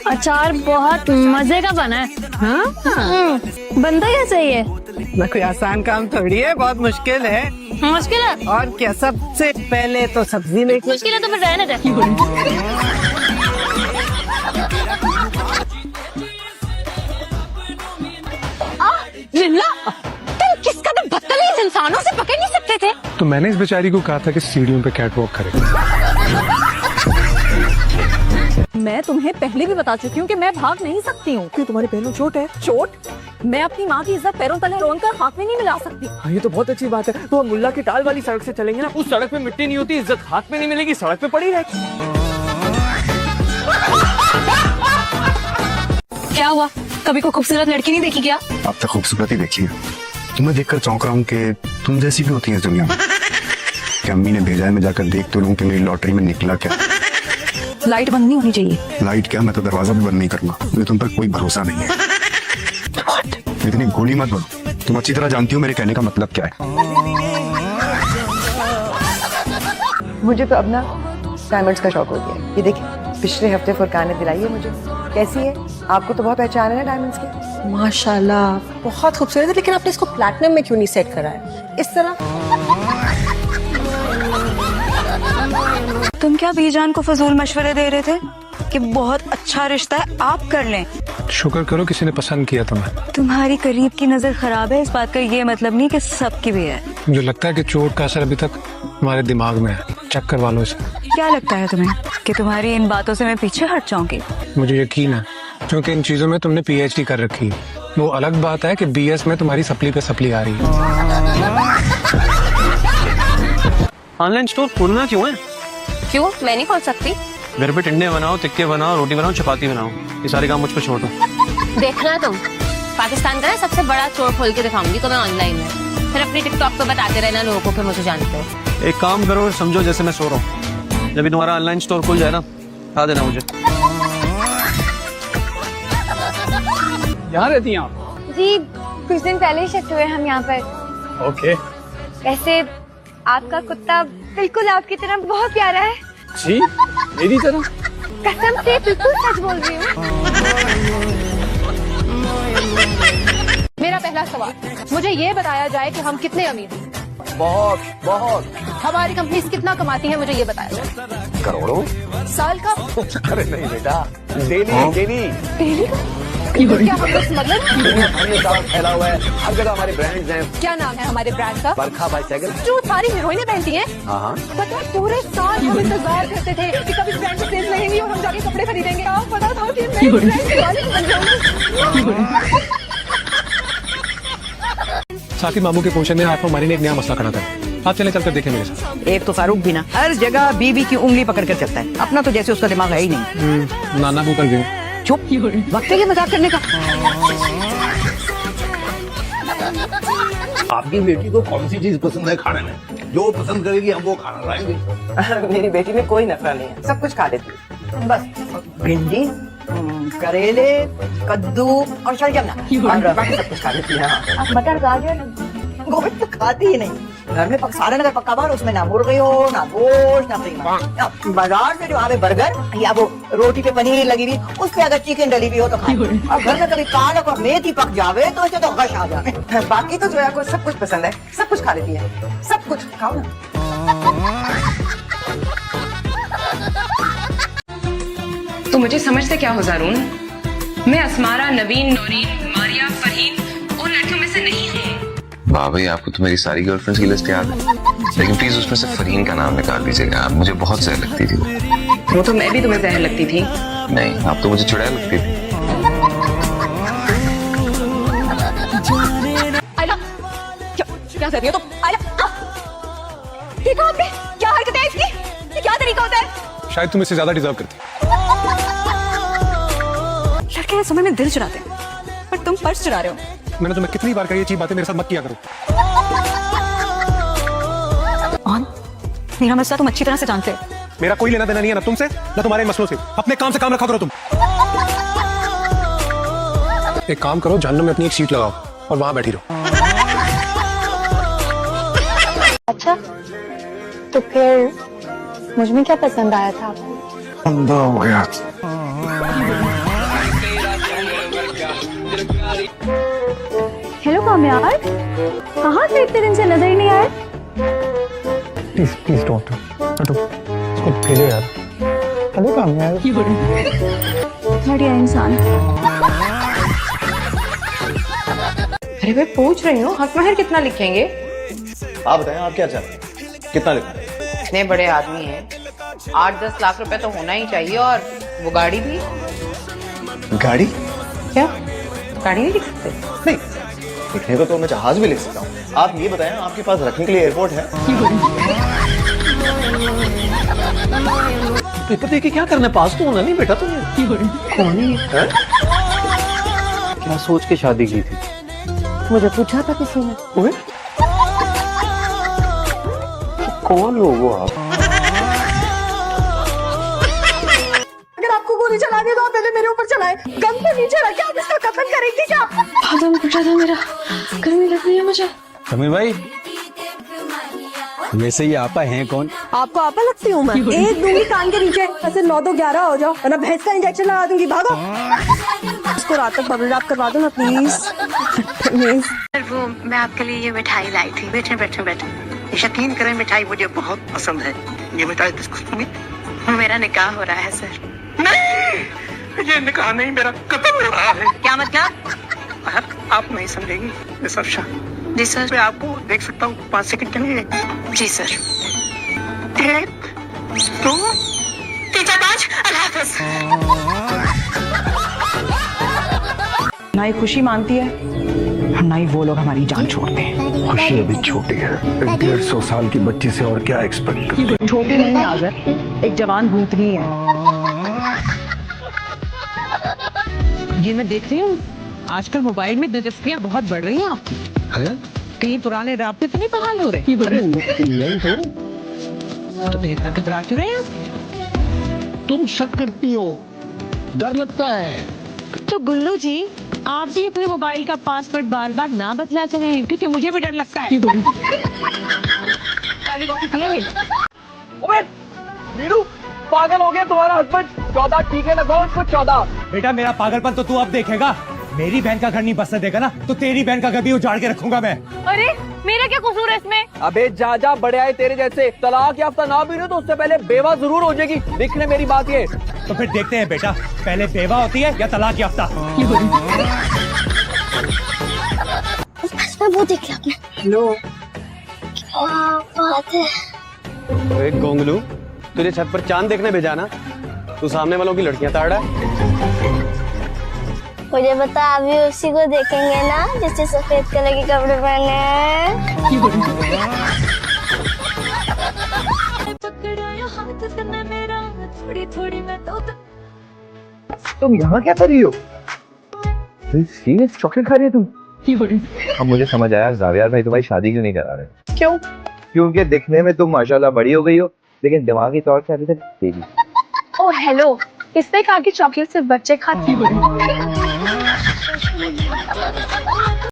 अचार बहुत मजे का बना है। हाँ? बनता कैसे ये? ना कोई आसान काम थोड़ी है, बहुत मुश्किल है। मुश्किल है? और क्या, सबसे पहले तो सब्जी लेके। मुश्किल है तो फिर रहने दे। तुम किस कदर बदतमीज इंसानों से पकड़ नहीं सकते थे? तो मैंने इस बेचारी को कहा था कि सीढ़ियों पे कैट वॉक करे। मैं तुम्हें पहले भी बता चुकी हूँ कि मैं भाग नहीं सकती हूँ। क्यों, तुम्हारे पैरों चोट है? चोट? मैं अपनी माँ की इज्जत पैरों तले रोनकर हाथ में नहीं मिला सकती। हाँ, ये तो बहुत अच्छी बात है। तो हम मुल्ला की टाल वाली सड़क से चलेंगे ना, उस सड़क पे मिट्टी नहीं होती, इज्जत हाथ में नहीं मिलेगी, सड़क पे पड़ी रहेगी। क्या हुआ? कभी कोई खूबसूरत लड़की नहीं देखी क्या? अब तक खूबसूरती देखी है, तुम्हें देखकर चौंक रहा हूँ कि तुम जैसी भी होती है इस दुनिया में। कि अम्मी ने भेजा है, मैं जाकर देख तो लूँ कि मेरी लॉटरी में निकला क्या। लाइट बंद नहीं होनी चाहिए। लाइट क्या, मैं तो दरवाजा भी बंद नहीं करूंगा। मुझे तुम पर कोई भरोसा नहीं है। इतनी गोली मत बोलो, तुम अच्छी तरह जानती हो मेरे कहने का मतलब क्या है। मुझे तो अब ना डायमंड्स का शौक हो गया। ये देखिए, पिछले हफ्ते फुरकान ने दिलाई है मुझे। कैसी है? आपको तो बहुत पहचान है ना डायमंड्स की। माशाल्लाह, बहुत खूबसूरत है, लेकिन आपने इसको प्लैटिनम में क्यों नहीं सेट करा है इस तरह? तुम क्या बीजान को फजूल मशवरे दे रहे थे कि बहुत अच्छा रिश्ता है, आप कर लें? शुक्र करो किसी ने पसंद किया तुम्हें। तुम्हारी करीब की नजर खराब है, इस बात का ये मतलब नहीं कि सबकी भी है। मुझे लगता है कि चोट का असर अभी तक तुम्हारे दिमाग में है। चेक करवा लो इसे। क्या लगता है तुम्हें कि तुम्हारी इन बातों से मैं पीछे हट जाऊंगी? मुझे यकीन है, क्योंकि इन चीजों में तुमने PhD कर रखी है। वो अलग बात है कि BS में तुम्हारी सप्ली पे सप्ली आ रही है। ऑनलाइन स्टोर खोलना क्यों है? क्यों? मैं नहीं खोल सकती। घर पे टिंडे बनाओ, टिक्के बनाओ, रोटी बनाओ, चपाती बनाओ, ये सारे काम मुझ पर छोड़ दो। देखना तुम पाकिस्तान का ना सबसे बड़ा स्टोर खोल के दिखाऊंगी तुम्हें ऑनलाइन में। फिर अपनी टिकटॉक पे बताते रहना लोगों को कि मुझे जानते हो। एक काम करो, समझो जैसे मैं सो रहा हूँ। जब भी तुम्हारा ऑनलाइन स्टोर खुल जाए ना, बता देना मुझे। यहाँ रहती हैं आप? जी, कुछ दिन पहले ही शिफ्ट हुए हम यहाँ पर। ओके। वैसे आपका कुत्ता बिल्कुल आपकी तरह बहुत प्यारा है। जी, मेरी तरह? कसम से बिल्कुल सच बोल रही हूँ। मेरा पहला सवाल, मुझे ये बताया जाए कि हम कितने अमीर हैं। बहुत बहुत। हमारी कंपनी कितना कमाती है, मुझे ये बताया जाए। करोड़ों? साल का? अरे नहीं बेटा, डेली डेली। डेली का? क्या हम लोग मतलब? फैला हुआ है, हर जगह हमारे ब्रांड्स हैं। क्या नाम है हमारे ब्रांड का? बरखा बाईसाइकिल। जो सारी हीरोइनें पहनती हैं। हाँ। पता है पूरे साल हम इंतजार करते थे कि कभी ब्रांड की सेल लगेंगी और हम जाके कपड़े खरीदेंगे। आप पता था कि मैं ब्रांड के वाले बन जाऊंगी। साकिब मामू के पोषण में आप हमारी ने एक नया मसला खड़ा कर। आप चले चलकर देखें मेरे साथ। एक तो फारूक भी ना हर जगह बीवी की उंगली पकड़ कर चलता है। अपना तो जैसे उसका दिमाग है ही नहीं। नाना को कर गए। चुप, वक्त है ये मजाक करने का। आपकी बेटी को कौन सी चीज पसंद है खाने में? जो पसंद करेगी हम वो खाना लाएंगे। मेरी बेटी में कोई नखरा नहीं है, सब कुछ खा लेती है। बस भिंडी, करेले, कद्दू और शलजम ना, और बाकी सब कुछ खा लेती है। अब मटर, गाजर, गोभी तो खाती ही नहीं। घर में सालन अगर पक्का बार, उसमें ना मुर्गी हो, ना गोश्त, ना कीमा। बाजार से जो आवे बर्गर या वो रोटी पे पनीर लगी हुई, उस पे अगर चिकन डली हुई हो तो खाए। और घर में कभी पालक और मेथी पक जावे तो इसे तो गश आ जाए। बाकी तो जोया को सब कुछ पसंद है, सब कुछ खा लेती है। सब कुछ खाओ ना। तो मुझे समझते क्या हो ज़ारून? मैं अस्मारा, नवीन, नौरीन, मारिया, फरहीन उन लड़कियों में से नहीं हूँ। वाह भाई, आपको तो मेरी सारी गर्लफ्रेंड्स की लिस्ट याद है, लेकिन प्लीज उसमें से फरहीन का नाम निकाल दीजिएगा। मुझे बहुत जहर लगती थी वो तो मैं भी तुम्हें जहर लगती थी। नहीं, आप तो मुझे चुड़ैल लगती थी। आयला, क्या कर रही हो तुम? आयला, देखो आपने क्या हरकत है इसकी? ये क्या तरीका होता है? शायद तुम इससे ज्यादा डिजर्व करती। लड़के समय में दिल चुराते हैं, पर तुम पर्स चुरा रहे हो। मैंने तुम्हें कितनी बार कही ये चीज बातें मेरे साथ मत किया करो। ऑन, मेरा मसला तुम अच्छी तरह से जानते हो। मेरा कोई लेना देना नहीं है, ना तुमसे ना तुम्हारे मसलों से। अपने काम से काम रखा करो तुम। एक काम करो, जहन्नुम में अपनी एक सीट लगाओ और वहां बैठी रहो। अच्छा, तो फिर मुझ में क्या पसंद आया था आपको? अंधा हो गया। हम यार? कहाँ थे इतने दिन से, नजर ही नहीं आए? प्लीज प्लीज डोंट हटो, इसको भेजो यार, चलो काम यार। बढ़िया इंसान। अरे मैं पूछ रही हूँ हक महर कितना लिखेंगे? आप बताएं, आप क्या चाहते हैं, कितना लिखना है? इतने बड़े आदमी हैं, 8-10 लाख रुपए तो होना ही चाहिए। और वो गाड़ी भी। गाड़ी? क्या गाड़ी नहीं लिख सकते? नहीं, लिखने को तो मैं जहाज भी लिख सकता हूँ। आप ये बताएं, आपके पास रखने के लिए एयरपोर्ट है? पेपर देके क्या करना है, पास तो होना नहीं बेटा तुम्हें। कौन है? क्या सोच के शादी की थी? मुझे पूछा था किसी ने। ओए? कौन लोग हो आप? अगर आपको गोली चलानी है तो आप पहले मेरे ऊपर चलाएं। गन पे नीचे रख के आप इसका कत्ल करेंगे क्या? बादल फटा था मेरा, गर्मी लग रही है मुझे। समीर भाई, वैसे ये आपा हैं कौन? आपको आपा लगती हूँ मैं? एक दूंगी कान के नीचे, ऐसे 9-2-11 हो जाओ, वरना भैंस का इंजेक्शन लगा दूंगी। भागो। इसको रात तक बबल रैप करवा दो ना प्लीज। प्लीज। वो मैं आपके लिए ये मिठाई लाई थी। बैठे बैठे बैठे, यकीन करें मिठाई मुझे बहुत पसंद है। ये मिठाई किसको? मेरा निकाह हो रहा है सर। नहीं, ये निकाह नहीं, मेरा कत्ल हो रहा है। क्या मतलब? आप नहीं समझेंगी मिस अफशा। जी सर। मैं आपको देख सकता हूँ 5 सेकंड के लिए? जी सर। 1, 2, 3, 4, 5। अल्लाह हाफ़िज़। ना ही खुशी मानती है और ना ही वो लोग हमारी जान छोड़ते हैं। खुशी अभी छोटी है, 150 साल की बच्ची से और क्या एक्सपेक्ट करते? छोटी नहीं है आगर, एक जवान भूतनी है। ये मैं देख रही हूँ आजकल मोबाइल में दिलचस्पियाँ बहुत बढ़ रही हैं आपकी। कहीं पुराने राब्ते तो नहीं बहाल हो रहे? तो घबरा क्यों रहे हैं? तुम शक करती हो, डर लगता है। तो गुल्लू जी, आप भी अपने मोबाइल का पासवर्ड बार बार ना बदला करें, क्योंकि मुझे भी डर लगता है। नीरू, पागल हो गया तुम्हारा हस्बैंड। 14 टीके लगाओ उसको, 14। बेटा मेरा पागलपन तो तू अब देखेगा। मेरी बहन का घर नहीं बसने देगा ना, तो तेरी बहन का घर भी उजाड़ के रखूंगा मैं। अरे मेरा क्या कसूर है इसमें? अबे जा बड़े आए तेरे जैसे। तलाक याफ्ता ना भी हो तो उससे पहले बेवा जरूर हो जाएगी। देख ले मेरी बात ये। तो फिर देखते हैं बेटा, पहले बेवा होती है या तलाक याफ्ता। वो देख लिया आपने? लो क्या बात है। गोंगलू, तुझे छत पर चांद देखने भेजा ना, तू सामने वालों की लड़कियां ताड़ा है। मुझे बता, अभी उसी को देखेंगे ना जिसने सफेद कलर के कपड़े पहने हैं। तुम यहाँ क्या कर रही हो? सीरियस चॉकलेट खा रही है तुम? अब मुझे समझ आया, जावियार भाई तुम्हारी शादी क्यों नहीं करा रहे। क्यों? क्योंकि दिखने में तुम माशाल्लाह बड़ी हो गई हो, लेकिन दिमागी तौर से अभी तक तेजी। ओ हेलो, किसने कहा कि चॉकलेट सिर्फ बच्चे खाते हैं?